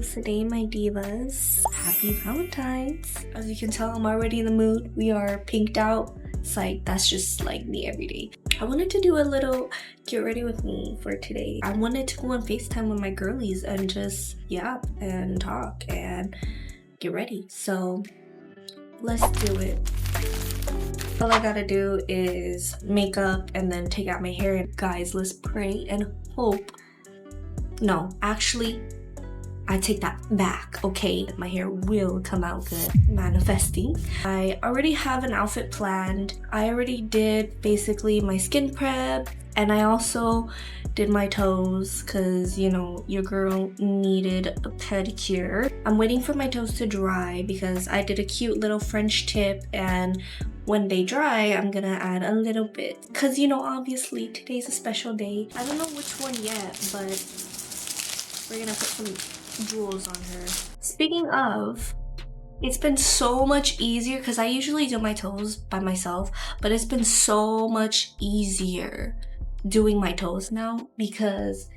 today, my divas. Happy Valentine's. As you can tell, I'm already in the mood. We are pinked out. It's like, that's just like me every day. I wanted to do a little get ready with me for today. I wanted to go on FaceTime with my girlies and just yap and talk and get ready. So let's do it. All I gotta do is make up and then take out my hair. Guys, let's pray and hope. No, actually, I take that back, okay? My hair will come out good. Manifesting. I already have an outfit planned. I already did basically my skin prep, and I also did my toes because, you know, your girl needed a pedicure. I'm waiting for my toes to dry because I did a cute little French tip, and when they dry, I'm gonna add a little bit. Because, you know, obviously today's a special day. I don't know which one yet, but we're gonna put some jewels on her. Speaking of, it's been so much easier because I usually do my toes by myself, but it's been so much easier doing my toes now because,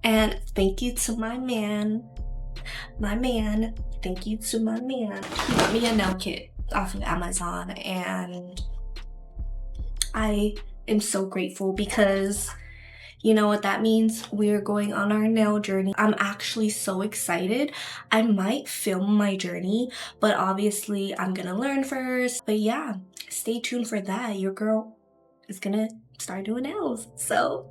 and thank you to my man, thank you to my man. He got me a nail kit off of Amazon, and I am so grateful because you know what that means? We're going on our nail journey. I'm actually so excited. I might film my journey, but obviously I'm gonna learn first. But yeah, stay tuned for that. Your girl is gonna start doing nails. So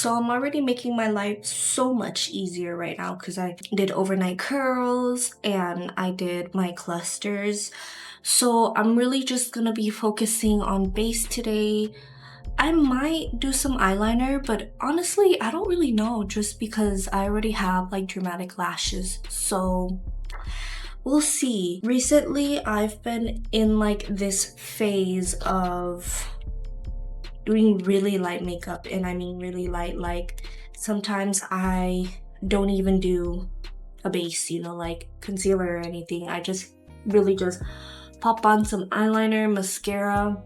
I'm already making my life so much easier right now because I did overnight curls and I did my clusters. So I'm really just gonna be focusing on base today. I might do some eyeliner, but honestly, I don't really know just because I already have like dramatic lashes. So we'll see. Recently, I've been in like this phase of doing really light makeup, and I mean really light. Like sometimes I don't even do a base, you know, like concealer or anything. I just really just pop on some eyeliner, mascara,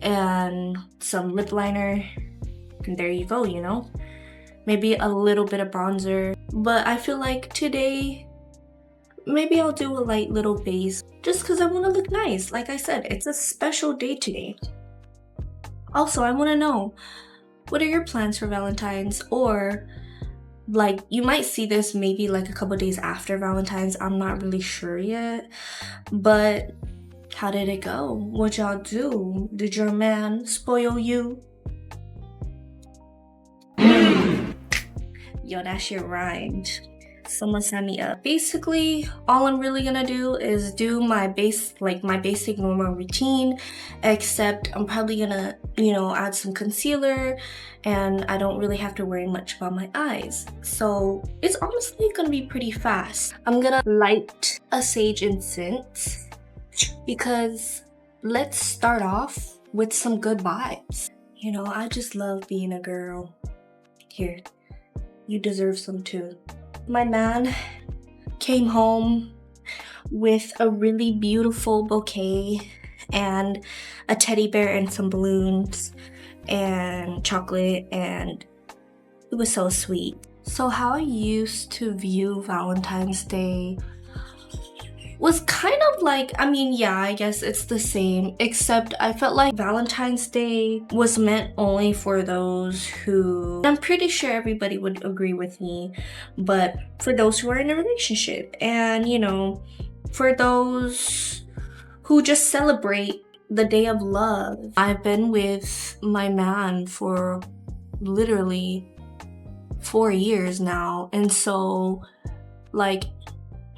and some lip liner, and there you go, you know, maybe a little bit of bronzer. But I feel like today maybe I'll do a light little base just because I want to look nice. Like I said, it's a special day today. Also, I want to know, what are your plans for Valentine's? Or like, you might see this maybe like a couple days after Valentine's. I'm not really sure yet, but how did it go? What y'all do? Did your man spoil you? Yo, that shit rhymed. Someone sign me up. Basically, all I'm really gonna do is do my basic normal routine, except I'm probably gonna, you know, add some concealer, and I don't really have to worry much about my eyes. So it's honestly gonna be pretty fast. I'm gonna light a sage incense because let's start off with some good vibes. You know, I just love being a girl. Here, you deserve some too. My man came home with a really beautiful bouquet and a teddy bear and some balloons and chocolate, and it was so sweet. So how I used to view Valentine's Day was kind of like, I mean, yeah, I guess it's the same, except I felt like Valentine's Day was meant only for those who, I'm pretty sure everybody would agree with me, but for those who are in a relationship, and you know, for those who just celebrate the day of love. I've been with my man for literally 4 years now, and so like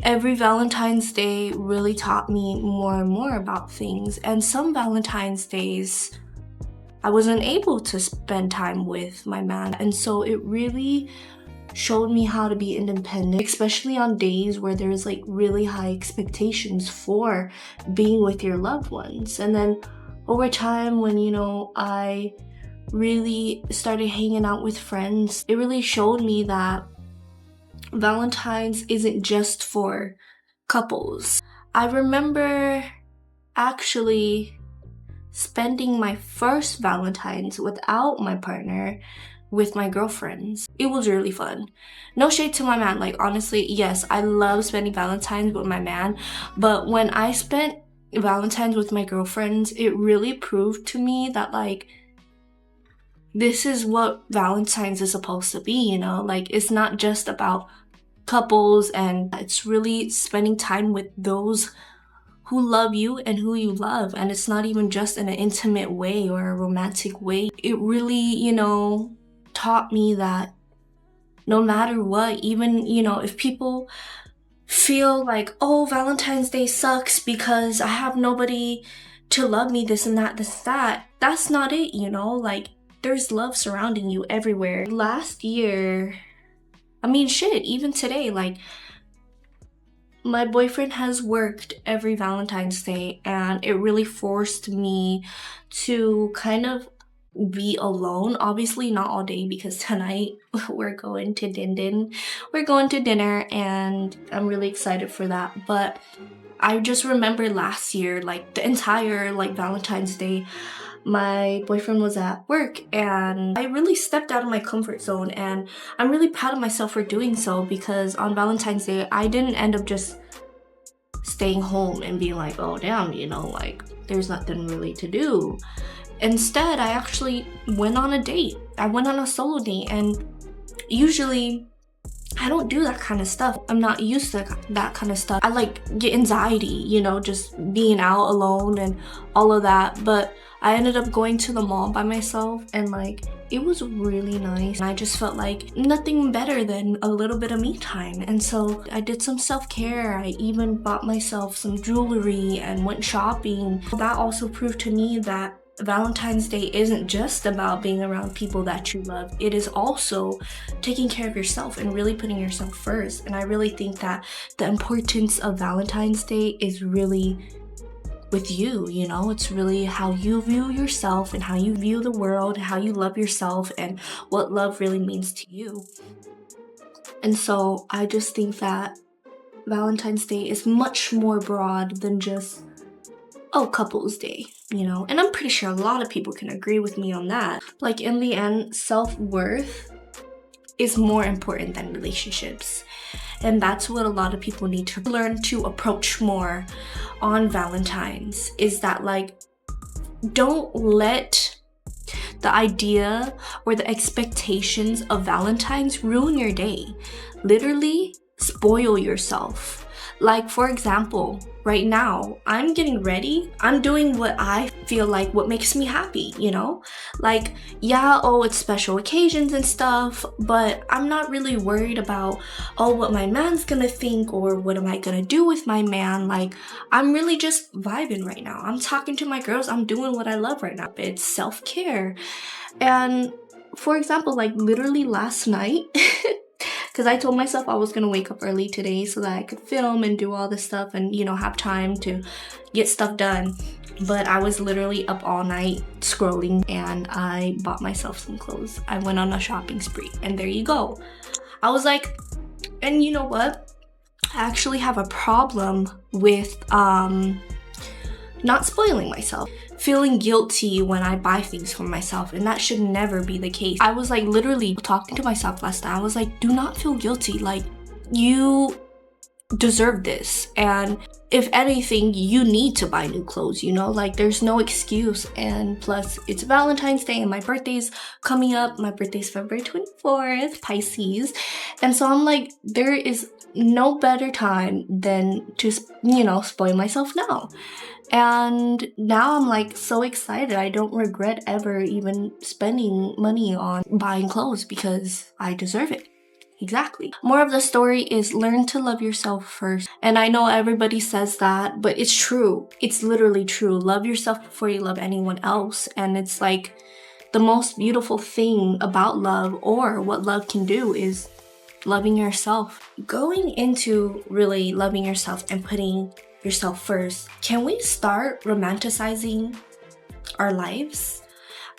every Valentine's Day really taught me more and more about things. And some Valentine's Days, I wasn't able to spend time with my man. And so it really showed me how to be independent, especially on days where there's like really high expectations for being with your loved ones. And then over time, when, you know, I really started hanging out with friends, it really showed me that Valentine's isn't just for couples. I remember actually spending my first Valentine's without my partner with my girlfriends. It was really fun. No shade to my man. Like, honestly, yes, I love spending Valentine's with my man, but when I spent Valentine's with my girlfriends, it really proved to me that, like, this is what Valentine's is supposed to be, you know? Like, it's not just about couples, and it's really spending time with those who love you and who you love. And it's not even just in an intimate way or a romantic way. It really, you know, taught me that no matter what, even, you know, if people feel like, oh, Valentine's Day sucks because I have nobody to love me, this and that, that's not it, you know? Like, there's love surrounding you everywhere. Last year, I mean, shit, even today, like, my boyfriend has worked every Valentine's Day, and it really forced me to kind of be alone. Obviously not all day, because tonight we're going to dinner, and I'm really excited for that. But I just remember last year, like the entire like Valentine's Day, my boyfriend was at work, and I really stepped out of my comfort zone, and I'm really proud of myself for doing so, because on Valentine's Day I didn't end up just staying home and being like, oh damn, you know, like there's nothing really to do. Instead, I actually went on a date. I went on a solo date, and usually I don't do that kind of stuff. I'm not used to that kind of stuff. I like get anxiety, you know, just being out alone and all of that. But I ended up going to the mall by myself, and like it was really nice. I just felt like nothing better than a little bit of me time. And so I did some self-care. I even bought myself some jewelry and went shopping. That also proved to me that Valentine's Day isn't just about being around people that you love. It is also taking care of yourself and really putting yourself first. And I really think that the importance of Valentine's Day is really with you, you know? It's really how you view yourself and how you view the world, how you love yourself, and what love really means to you. And so I just think that Valentine's Day is much more broad than just, oh, couples day, you know? And I'm pretty sure a lot of people can agree with me on that. Like, in the end, self-worth is more important than relationships. And that's what a lot of people need to learn to approach more on Valentine's, is that, like, don't let the idea or the expectations of Valentine's ruin your day. Literally spoil yourself. Like, for example, right now, I'm getting ready. I'm doing what I feel like what makes me happy, you know? Like, yeah, oh, it's special occasions and stuff, but I'm not really worried about, oh, what my man's gonna think or what am I gonna do with my man. Like, I'm really just vibing right now. I'm talking to my girls. I'm doing what I love right now. It's self-care. And for example, like literally last night, because I told myself I was going to wake up early today so that I could film and do all this stuff and, you know, have time to get stuff done. But I was literally up all night scrolling, and I bought myself some clothes. I went on a shopping spree, and there you go. I was like, and you know what? I actually have a problem with not spoiling myself. Feeling guilty when I buy things for myself, and that should never be the case. I was like literally talking to myself last night. I was like, do not feel guilty. Like, you deserve this, and if anything, you need to buy new clothes, you know? Like, there's no excuse. And plus, it's Valentine's Day, and my birthday's coming up. My birthday's February 24th, Pisces. And so I'm like, there is no better time than to, you know, spoil myself now. And now I'm like so excited. I don't regret ever even spending money on buying clothes because I deserve it. Exactly. More of the story is learn to love yourself first. And I know everybody says that, but it's true. It's literally true. Love yourself before you love anyone else. And it's like the most beautiful thing about love, or what love can do, is loving yourself. Going into really loving yourself and putting yourself first, can we start romanticizing our lives?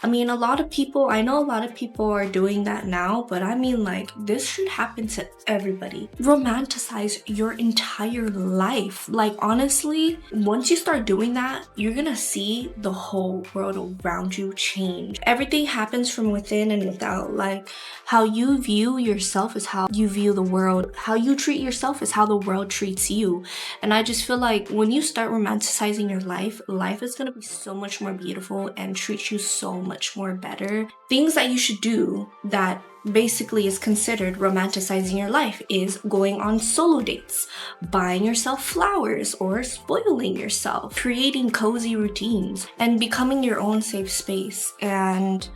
I mean, I know a lot of people are doing that now, but I mean, like, this should happen to everybody. Romanticize your entire life. Like, honestly, once you start doing that, you're gonna see the whole world around you change. Everything happens from within and without. Like, how you view yourself is how you view the world. How you treat yourself is how the world treats you. And I just feel like when you start romanticizing your life is gonna be so much more beautiful and treat you so much more better. Things that you should do that basically is considered romanticizing your life is going on solo dates, buying yourself flowers or spoiling yourself, creating cozy routines, and becoming your own safe space. And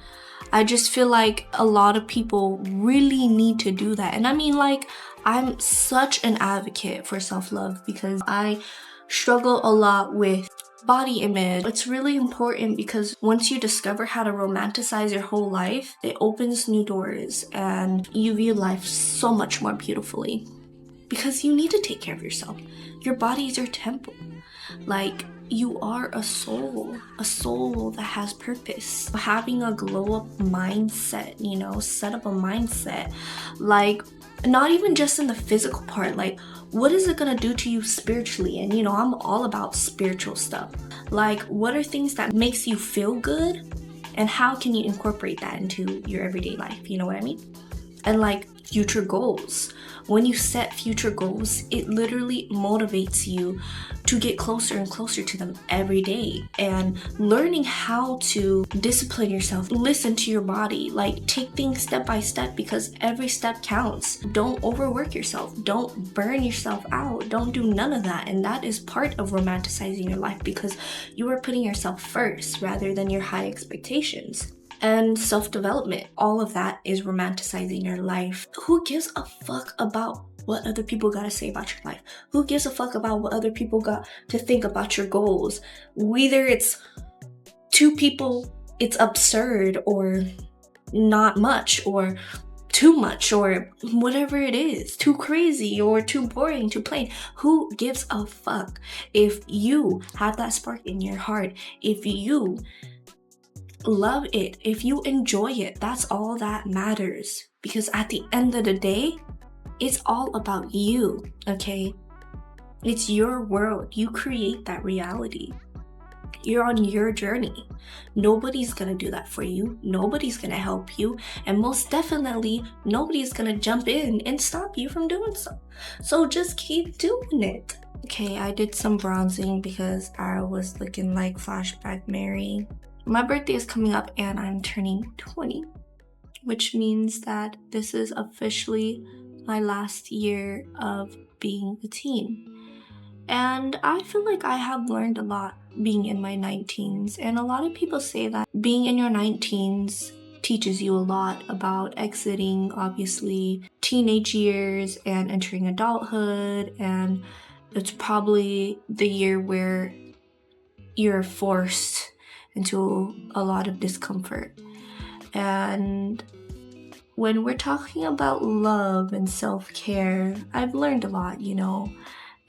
I just feel like a lot of people really need to do that. And I mean, like, I'm such an advocate for self-love because I struggle a lot with body image. It's really important because once you discover how to romanticize your whole life, it opens new doors and you view life so much more beautifully. Because you need to take care of yourself. Your body is your temple. Like, you are a soul that has purpose. Having a glow up mindset, set up a mindset. Like, not even just in the physical part, like, what is it gonna do to you spiritually? And I'm all about spiritual stuff. Like, what are things that makes you feel good? And how can you incorporate that into your everyday life? You know what I mean? And like, future goals. When you set future goals, it literally motivates you to get closer and closer to them every day. And learning how to discipline yourself, listen to your body, like, take things step by step because every step counts. Don't overwork yourself. Don't burn yourself out. Don't do none of that. And that is part of romanticizing your life because you are putting yourself first rather than your high expectations. And self-development, all of that is romanticizing your life. Who gives a fuck about what other people gotta say about your life? Who gives a fuck about what other people got to think about your goals? Whether it's two people, it's absurd or not much or too much or whatever it is, too crazy or too boring, too plain. Who gives a fuck? If you have that spark in your heart, if you love it, if you enjoy it, that's all that matters. Because at the end of the day, it's all about you, okay? It's your world. You create that reality. You're on your journey. Nobody's gonna do that for you. Nobody's gonna help you. And most definitely, nobody's gonna jump in and stop you from doing so. So just keep doing it. Okay, I did some bronzing because I was looking like Flashback Mary. My birthday is coming up and I'm turning 20, which means that this is officially my last year of being a teen. And I feel like I have learned a lot being in my 19s. And a lot of people say that being in your 19s teaches you a lot about exiting, obviously, teenage years and entering adulthood. And it's probably the year where you're forced into a lot of discomfort. And when we're talking about love and self-care, I've learned a lot,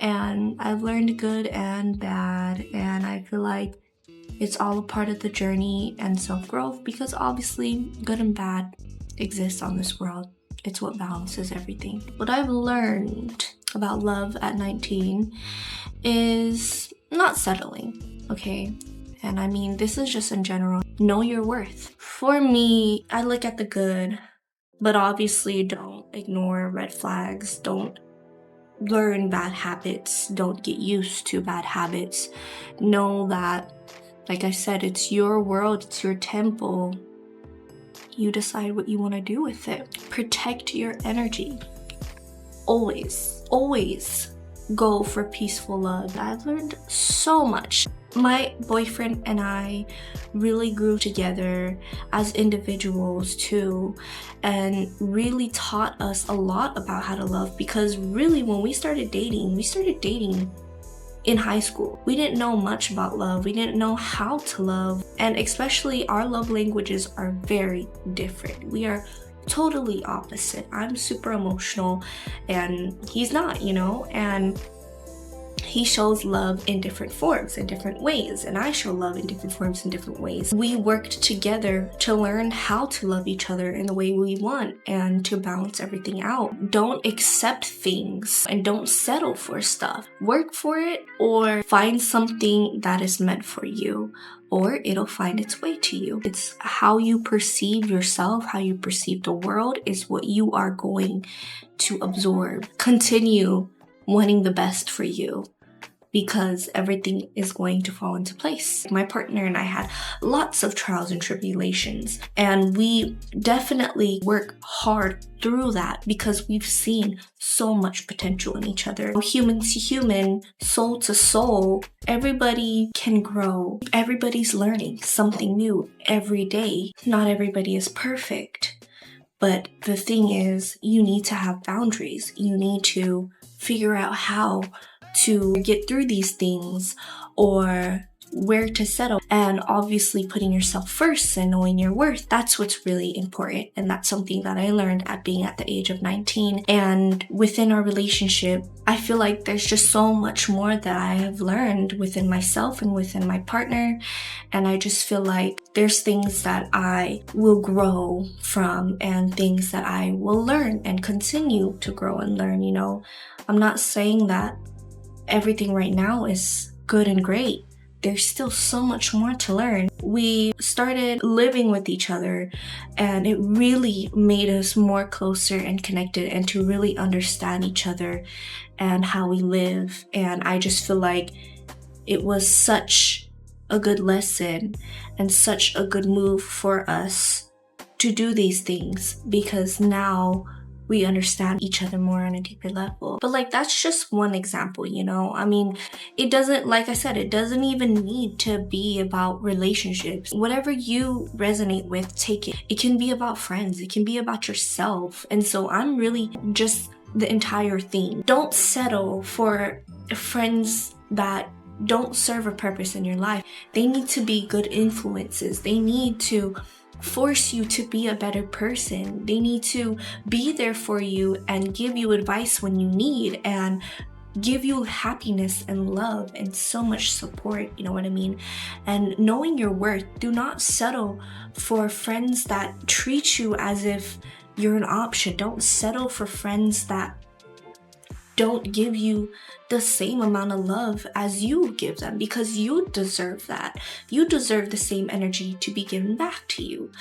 and I've learned good and bad, and I feel like it's all a part of the journey and self-growth because obviously good and bad exists on this world. It's what balances everything. What I've learned about love at 19 is not settling, okay? And I mean, this is just in general. Know your worth. For me, I look at the good, but obviously don't ignore red flags. Don't learn bad habits. Don't get used to bad habits. Know that, like I said, it's your world. It's your temple. You decide what you want to do with it. Protect your energy. Always, always go for peaceful love. I've learned so much. My boyfriend and I really grew together as individuals too, and really taught us a lot about how to love because really when we started dating in high school. We didn't know much about love. We didn't know how to love, and especially our love languages are very different. We are totally opposite. I'm super emotional and he's not, and He shows love in different forms, in different ways, and I show love in different forms, in different ways. We worked together to learn how to love each other in the way we want and to balance everything out. Don't accept things and don't settle for stuff. Work for it or find something that is meant for you, or it'll find its way to you. It's how you perceive yourself, how you perceive the world is what you are going to absorb. Continue wanting the best for you, because everything is going to fall into place. My partner and I had lots of trials and tribulations, and we definitely work hard through that because we've seen so much potential in each other. Human to human, soul to soul, everybody can grow. Everybody's learning something new every day. Not everybody is perfect, but the thing is, you need to have boundaries. You need to figure out how to get through these things or where to settle. And obviously putting yourself first and knowing your worth, that's what's really important. And that's something that I learned at being at the age of 19. And within our relationship, I feel like there's just so much more that I have learned within myself and within my partner. And I just feel like there's things that I will grow from and things that I will learn and continue to grow and learn. I'm not saying that everything right now is good and great. There's still so much more to learn. We started living with each other, and it really made us more closer and connected and to really understand each other and how we live. And I just feel like it was such a good lesson and such a good move for us to do these things, because now we understand each other more on a deeper level. But that's just one example, it doesn't, like I said, it doesn't even need to be about relationships. Whatever you resonate with, take it. It can be about friends. It can be about yourself. And so I'm really just the entire theme. Don't settle for friends that don't serve a purpose in your life. They need to be good influences. They need to force you to be a better person. They need to be there for you and give you advice when you need and give you happiness and love and so much support, you know what I mean? And knowing your worth, do not settle for friends that treat you as if you're an option. Don't settle for friends that don't give you the same amount of love as you give them, because you deserve that. You deserve the same energy to be given back to you.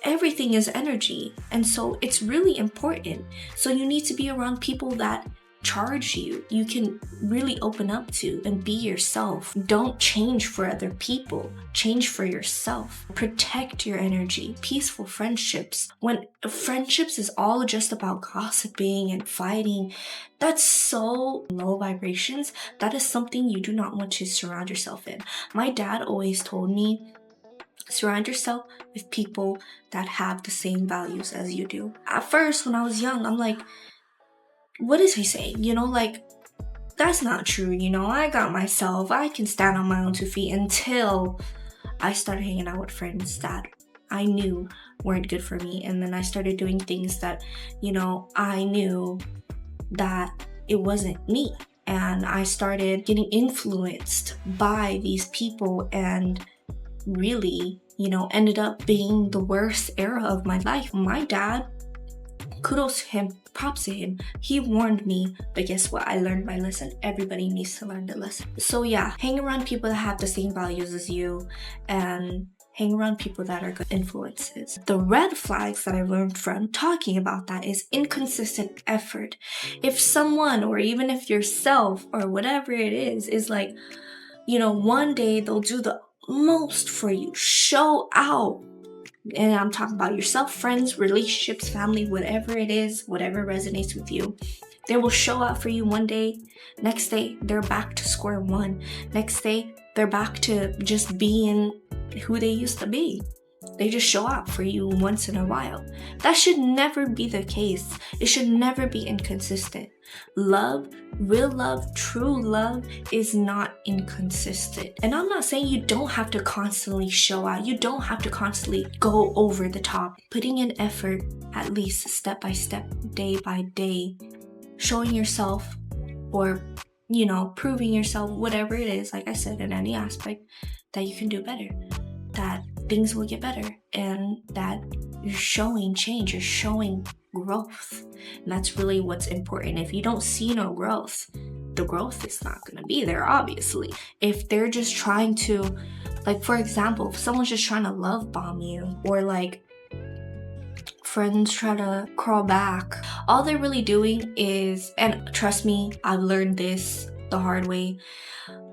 Everything is energy, and so it's really important. So you need to be around people that charge you, you can really open up to and be yourself. Don't change for other people, change for yourself. Protect your energy. Peaceful friendships. When friendships is all just about gossiping and fighting, that's so low vibrations. That is something you do not want to surround yourself in. My dad always told me, surround yourself with people that have the same values as you do. At first, when I was young, I'm like, what is he saying? That's not true. I got myself. I can stand on my own 2 feet, until I started hanging out with friends that I knew weren't good for me. And then I started doing things that, I knew that it wasn't me. And I started getting influenced by these people and really, ended up being the worst era of my life. My dad, kudos to him, props to him. He warned me, but guess what? I learned my lesson. Everybody needs to learn the lesson. So yeah, hang around people that have the same values as you and hang around people that are good influences. The red flags that I learned from talking about that is inconsistent effort. If someone, or even if yourself or whatever it is one day they'll do the most for you, show out. And I'm talking about yourself, friends, relationships, family, whatever it is, whatever resonates with you. They will show out for you one day. Next day, they're back to square one. Next day, they're back to just being who they used to be. They just show out for you once in a while. That should never be the case. It should never be inconsistent. Love, real love, true love is not inconsistent. And I'm not saying you don't have to constantly show out. You don't have to constantly go over the top. Putting in effort, at least step by step, day by day, showing yourself or proving yourself, whatever it is, like I said, in any aspect, that you can do better, that things will get better, and that you're showing change, you're showing growth. And that's really what's important. If you don't see no growth, the growth is not going to be there, obviously. If they're just trying to, like, for example, if someone's just trying to love bomb you, or like friends try to crawl back, all they're really doing is, and trust me, I've learned this the hard way,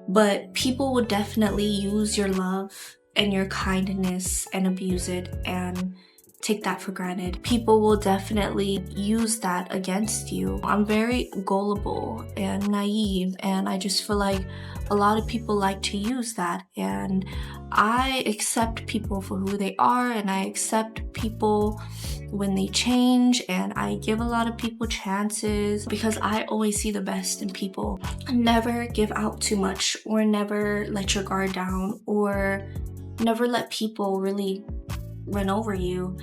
but people will definitely use your love and your kindness and abuse it and take that for granted. People will definitely use that against you. I'm very gullible and naive, and I just feel like a lot of people like to use that, and I accept people for who they are, and I accept people when they change, and I give a lot of people chances because I always see the best in people. Never give out too much, or never let your guard down, or never let people really run over you.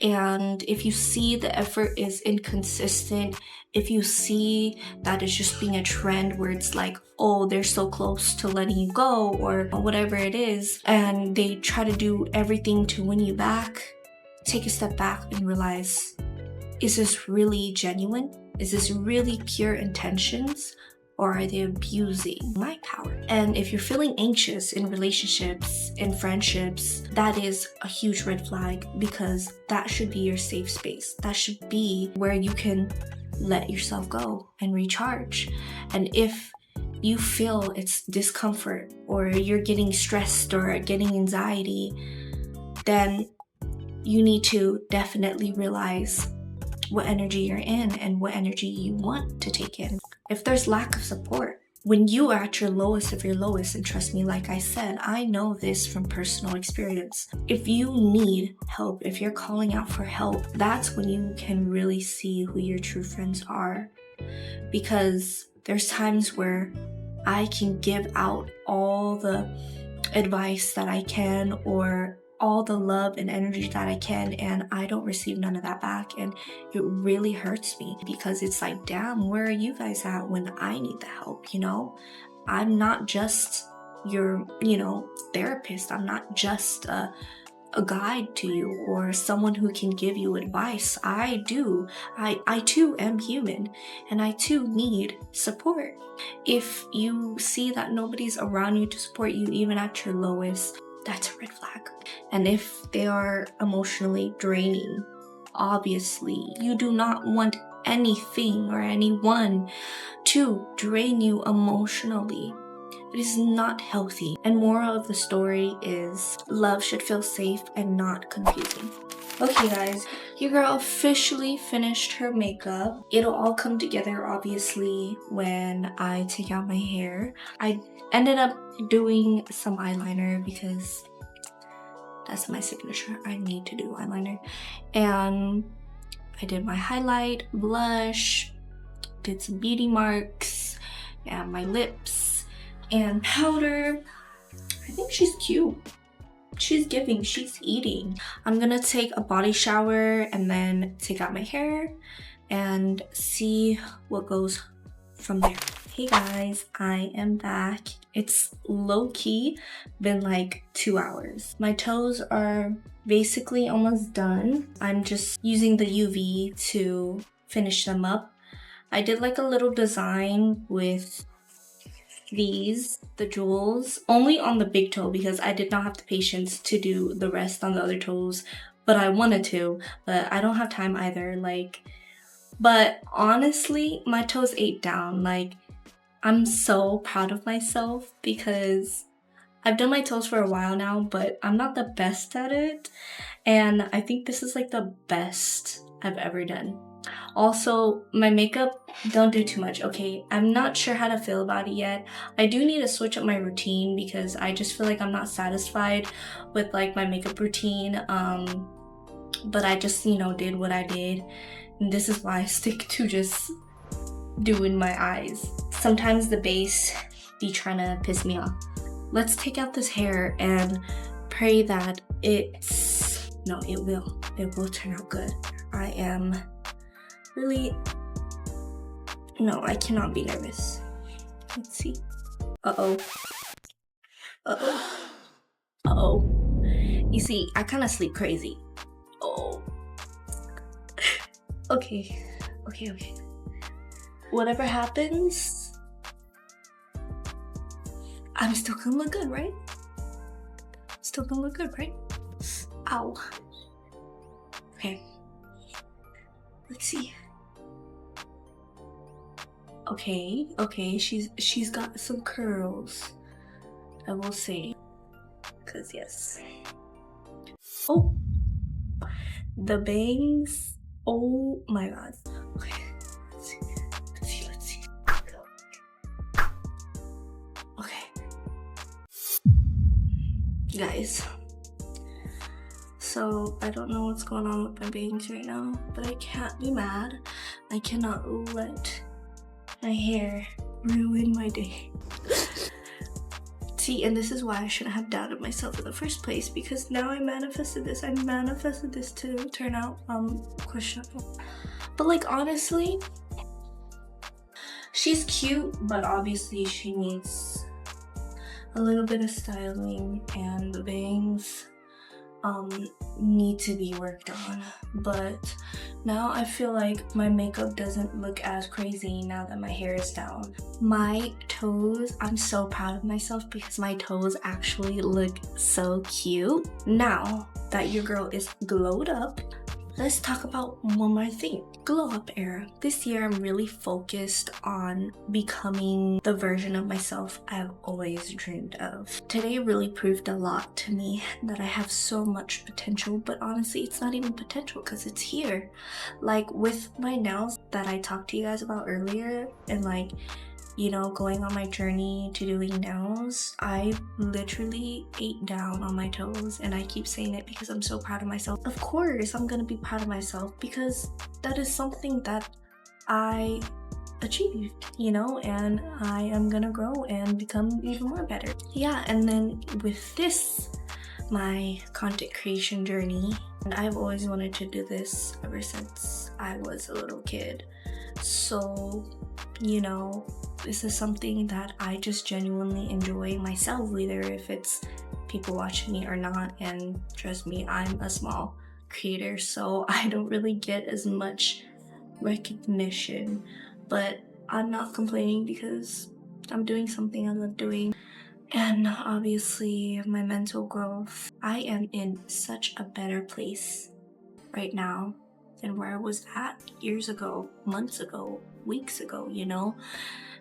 And if you see the effort is inconsistent, if you see that it's just being a trend where it's like, oh, they're so close to letting you go, or whatever it is, and they try to do everything to win you back, take a step back and realize, is this really genuine? Is this really pure intentions? Or are they abusing my power? And if you're feeling anxious in relationships, in friendships, that is a huge red flag, because that should be your safe space. That should be where you can let yourself go and recharge. And if you feel it's discomfort, or you're getting stressed or getting anxiety, then you need to definitely realize what energy you're in and what energy you want to take in. If there's lack of support, when you are at your lowest of your lowest, and trust me, like I said, I know this from personal experience. If you need help, if you're calling out for help, that's when you can really see who your true friends are. Because there's times where I can give out all the advice that I can, or all the love and energy that I can, and I don't receive none of that back, and it really hurts me, because it's like, damn, where are you guys at when I need the help? I'm not just your therapist. I'm not just a guide to you, or someone who can give you advice. I too am human, and I too need support. If you see that nobody's around you to support you even at your lowest, that's a red flag. And if they are emotionally draining, obviously you do not want anything or anyone to drain you emotionally. It is not healthy. And moral of the story is, love should feel safe and not confusing. Okay guys, your girl officially finished her makeup. It'll all come together obviously when I take out my hair. I ended up doing some eyeliner because that's my signature. I need to do eyeliner. And I did my highlight, blush, did some beauty marks, and my lips, and powder. I think she's cute. She's giving, she's eating. I'm gonna take a body shower and then take out my hair and see what goes from there. Hey guys, I am back. It's low-key been like 2 hours. My toes are basically almost done. I'm just using the UV to finish them up. I did like a little design with the jewels, only on the big toe because I did not have the patience to do the rest on the other toes, but I wanted to, but I don't have time either. But honestly, my toes ate down. I'm so proud of myself because I've done my toes for a while now, but I'm not the best at it, and I think this is like the best I've ever done. Also, my makeup, don't do too much, okay? I'm not sure how to feel about it yet. I do need to switch up my routine because I just feel like I'm not satisfied with like my makeup routine. But I just, did what I did. And this is why I stick to just doing my eyes. Sometimes the base be trying to piss me off. Let's take out this hair and pray that it will turn out good. I am really, no, I cannot be nervous. Let's see. Uh-oh. Uh-oh. Uh-oh. You see, I kind of sleep crazy. Oh. Okay. Okay. Whatever happens, I'm still gonna look good, right? Still gonna look good, right? Ow. Okay. Let's see. Okay, she's got some curls, I will say. Cause yes. Oh, the bangs. Oh my god. Okay. Let's see. Okay. Guys. So I don't know what's going on with my bangs right now, but I can't be mad. I cannot let my hair ruin my day. See, and this is why I shouldn't have doubted myself in the first place, because now I manifested this. I manifested this to turn out questionable. But like, honestly, she's cute, but obviously she needs a little bit of styling, and the bangs need to be worked on. But now I feel like my makeup doesn't look as crazy now that my hair is down. My toes, I'm so proud of myself because my toes actually look so cute. Now that your girl is glowed up, let's talk about one more thing. Glow up era. This year I'm really focused on becoming the version of myself I've always dreamed of. Today really proved a lot to me that I have so much potential, but honestly it's not even potential because it's here. Like with my nails that I talked to you guys about earlier, and like, you know, going on my journey to doing nails, I literally ate down on my toes, and I keep saying it because I'm so proud of myself. Of course, I'm gonna be proud of myself because that is something that I achieved, you know, and I am gonna grow and become even more better. Yeah, and then with this, my content creation journey, and I've always wanted to do this ever since I was a little kid. So, you know, this is something that I just genuinely enjoy myself, whether if it's people watching me or not. And trust me, I'm a small creator, so I don't really get as much recognition, but I'm not complaining because I'm doing something I love doing. And obviously my mental growth, I am in such a better place right now than where I was at years ago, months ago, weeks ago, you know?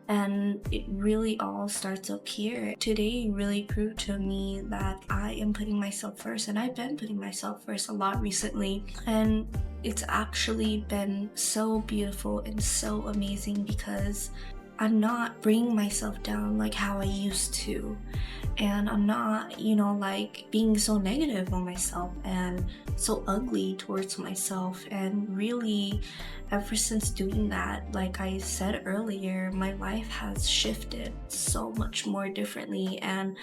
And it really all starts up here. Today really proved to me that I am putting myself first, and I've been putting myself first a lot recently. And it's actually been so beautiful and so amazing because I'm not bringing myself down like how I used to. And I'm not, you know, like being so negative on myself and so ugly towards myself. And really, ever since doing that, like I said earlier, my life has shifted so much more differently, and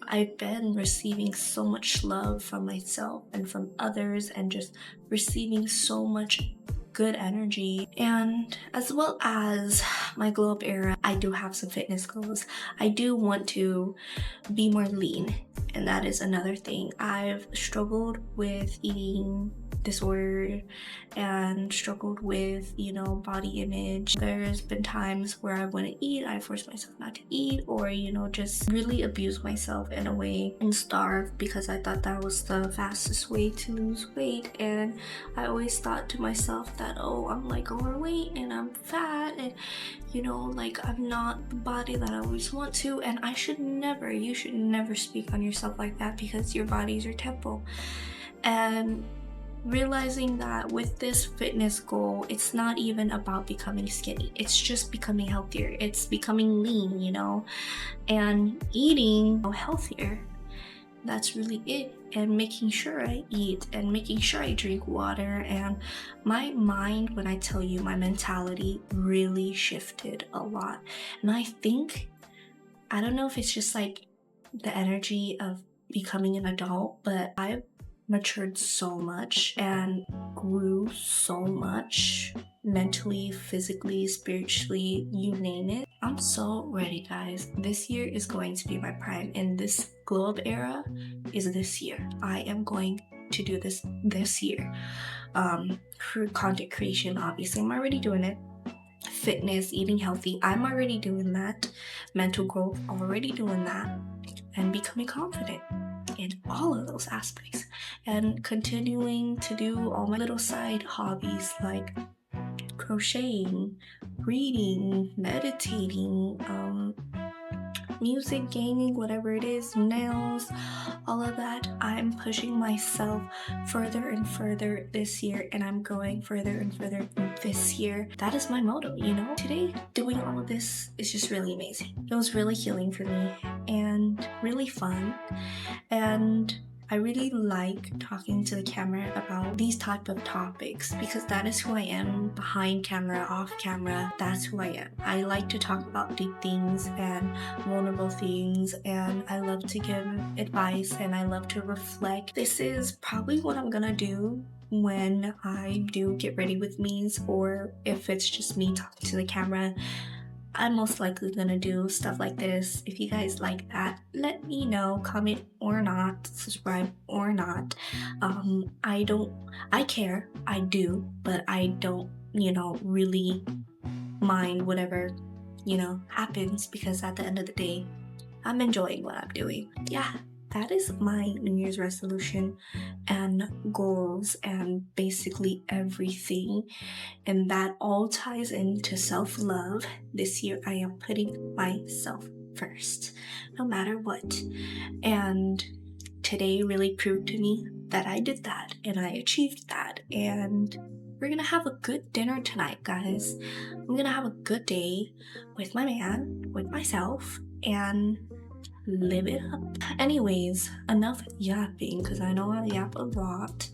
I've been receiving so much love from myself and from others, and just receiving so much good energy. And as well as my glow up era, I do have some fitness goals. I do want to be more lean, and that is another thing. I've struggled with eating disorder and struggled with, you know, body image. There's been times where I want to eat, I force myself not to eat, or, you know, just really abuse myself in a way and starve because I thought that was the fastest way to lose weight. And I always thought to myself that, oh, I'm like overweight and I'm fat, and, you know, like I'm not the body that I always want to. And you should never speak on yourself like that, because your body is your temple. And realizing that with this fitness goal, it's not even about becoming skinny, it's just becoming healthier, it's becoming lean, you know, and eating healthier. That's really it. And making sure I eat and making sure I drink water. And my mind, when I tell you, my mentality really shifted a lot. And I don't know if it's just like the energy of becoming an adult, but I've matured so much and grew so much mentally, physically, spiritually, you name it. I'm so ready, guys. This year is going to be my prime, and this glow up era is this year. I am going to do this year. For content creation, obviously I'm already doing it. Fitness, eating healthy, I'm already doing that. Mental growth, already doing that. And becoming confident in all of those aspects, and continuing to do all my little side hobbies like crocheting, reading, meditating, music, gaming, whatever it is, nails, all of that. I'm pushing myself further and further this year, and I'm going further and further this year. That is my motto, you know? Today, doing all of this is just really amazing. It was really healing for me and really fun, and I really like talking to the camera about these type of topics because that is who I am, behind camera, off camera. That's who I am. I like to talk about deep things and vulnerable things, and I love to give advice, and I love to reflect. This is probably what I'm gonna do when I do get ready with me's, or if it's just me talking to the camera. I'm most likely gonna do stuff like this. If you guys like that, let me know, comment or not, subscribe or not. I care, I do, but I don't, really mind whatever, happens, because at the end of the day, I'm enjoying what I'm doing. Yeah, that is my New Year's resolution and goals and basically everything. And that all ties into self-love. This year I am putting myself first, no matter what. And today really proved to me that I did that and I achieved that. And we're gonna have a good dinner tonight, guys. I'm gonna have a good day with my man, with myself, and live it up. Anyways, enough yapping, because I know I yap a lot.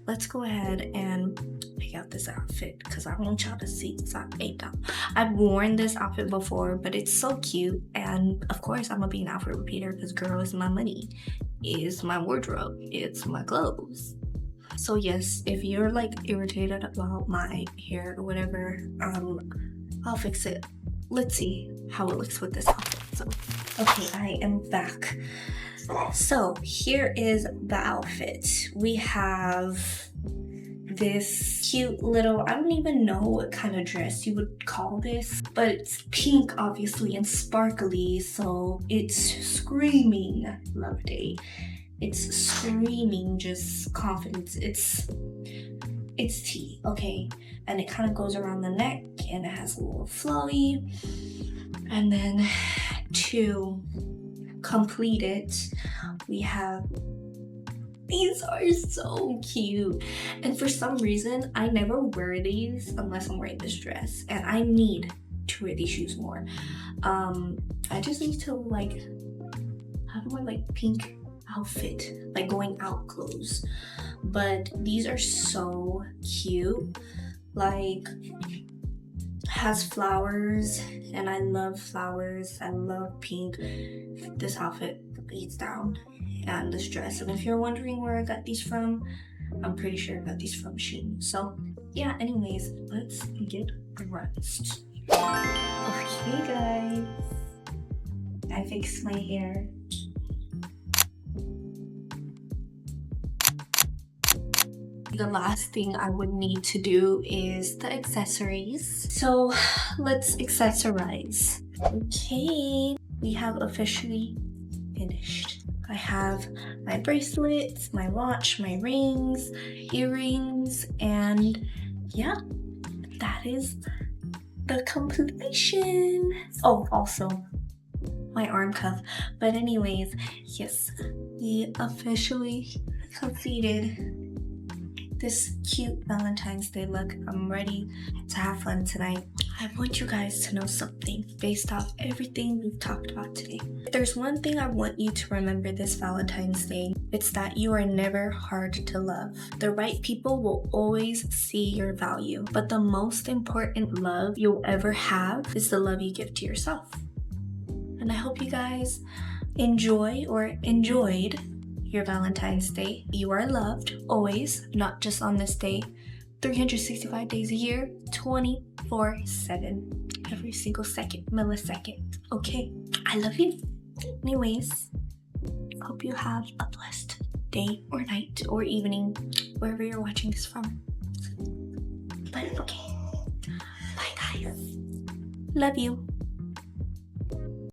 Let's go ahead and pick out this outfit because I want y'all to see this outfit. I've worn this outfit before, but it's so cute, and of course I'm gonna be an outfit repeater because girl is my money, is my wardrobe, it's my clothes. So yes, if you're like irritated about my hair or whatever, I'll fix it. Let's see how it looks with this outfit. So, okay, I am back. So here is the outfit. We have this cute little, I don't even know what kind of dress you would call this, but it's pink obviously and sparkly, so it's screaming love day. It's screaming just confidence. It's tea, okay? And it kind of goes around the neck and it has a little flowy. And then to complete it, we have, these are so cute. And for some reason, I never wear these unless I'm wearing this dress. And I need to wear these shoes more. I just need to have more pink outfit, going out clothes. But these are so cute. Has flowers, and I love flowers. I love pink. This outfit beats down, and this dress. And if you're wondering where I got these from, I'm pretty sure I got these from Shein. So yeah, anyways, let's get dressed. Okay guys, I fixed my hair. The last thing I would need to do is the accessories. So let's accessorize. Okay, we have officially finished. I have my bracelets, my watch, my rings, earrings, and yeah, that is the completion. Oh, also my arm cuff. But anyways, yes, we officially completed this cute Valentine's Day look. I'm ready to have fun tonight. I want you guys to know something based off everything we've talked about today. If there's one thing I want you to remember this Valentine's Day, it's that you are never hard to love. The right people will always see your value, but the most important love you'll ever have is the love you give to yourself. And I hope you guys enjoy or enjoyed your Valentine's Day. You are loved, always, not just on this day. 365 days a year, 24/7. Every single second, millisecond. Okay, I love you. Anyways, hope you have a blessed day or night or evening, wherever you're watching this from. But okay, bye guys. Love you.